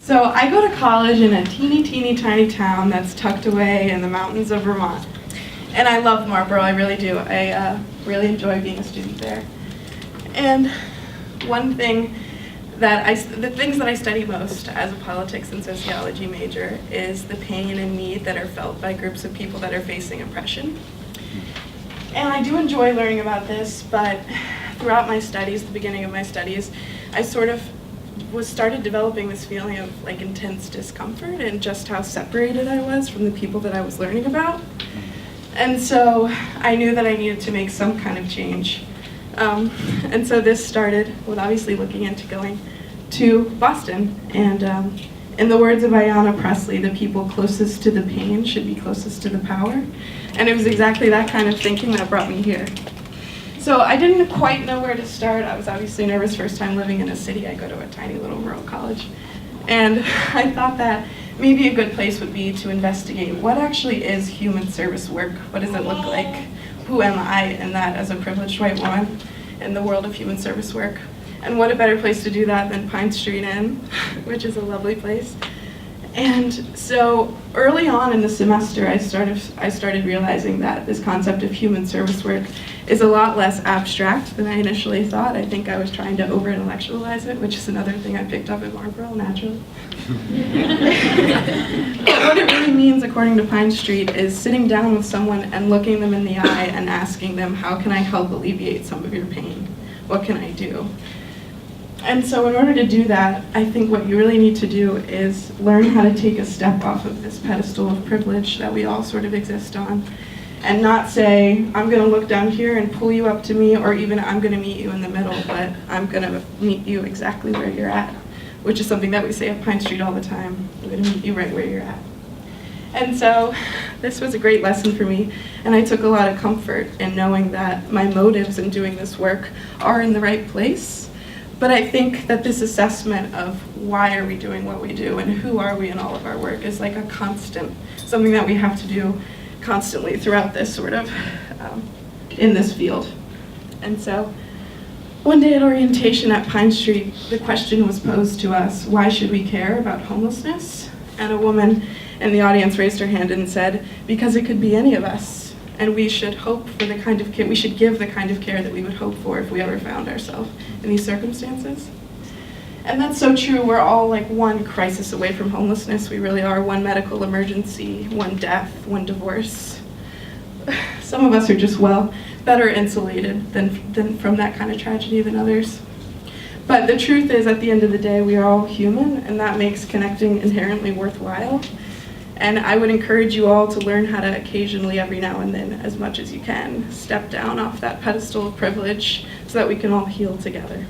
So I go to college in a teeny tiny town that's tucked away in the mountains of Vermont. And I love Marlboro, I really do. I really enjoy being a student there. And one thing the things that I study most as a politics and sociology major is the pain and need that are felt by groups of people that are facing oppression. And I do enjoy learning about this, but throughout my studies, the beginning of my studies, I sort of started developing this feeling of like intense discomfort and just how separated I was from the people that I was learning about. And so I knew that I needed to make some kind of change. And so this started with obviously looking into going to Boston. And in the words of Ayanna Pressley, the people closest to the pain should be closest to the power. And it was exactly that kind of thinking that brought me here. So I didn't quite know where to start. I was obviously nervous first time living in a city. I go to a tiny little rural college. And I thought that maybe a good place would be to investigate what actually is human service work. What does it look like? Who am I in that as a privileged white woman in the world of human service work? And what a better place to do that than Pine Street Inn, which is a lovely place. And so early on in the semester, I started realizing that this concept of human service work is a lot less abstract than I initially thought. I think I was trying to over-intellectualize it, which is another thing I picked up at Marlboro, naturally. But what it really means, according to Pine Street, is sitting down with someone and looking them in the eye and asking them, how can I help alleviate some of your pain? What can I do? And so in order to do that, I think what you really need to do is learn how to take a step off of this pedestal of privilege that we all sort of exist on, and not say, I'm going to look down here and pull you up to me, or even I'm going to meet you in the middle, but I'm going to meet you exactly where you're at, which is something that we say at Pine Street all the time. I'm going to meet you right where you're at. And so this was a great lesson for me, and I took a lot of comfort in knowing that my motives in doing this work are in the right place. But I think that this assessment of why are we doing what we do and who are we in all of our work is like a constant, something that we have to do constantly throughout this sort of, in this field. And so one day at orientation at Pine Street, the question was posed to us, why should we care about homelessness? And a woman in the audience raised her hand and said, because it could be any of us. And we should hope for the kind of care, we should give the kind of care that we would hope for if we ever found ourselves in these circumstances. And that's so true. We're all like one crisis away from homelessness. We really are. One medical emergency, one death, one divorce. Some of us are just, well, better insulated than from that kind of tragedy than others. But the truth is, at the end of the day, we are all human, and that makes connecting inherently worthwhile. And I would encourage you all to learn how to occasionally, every now and then, as much as you can, step down off that pedestal of privilege so that we can all heal together.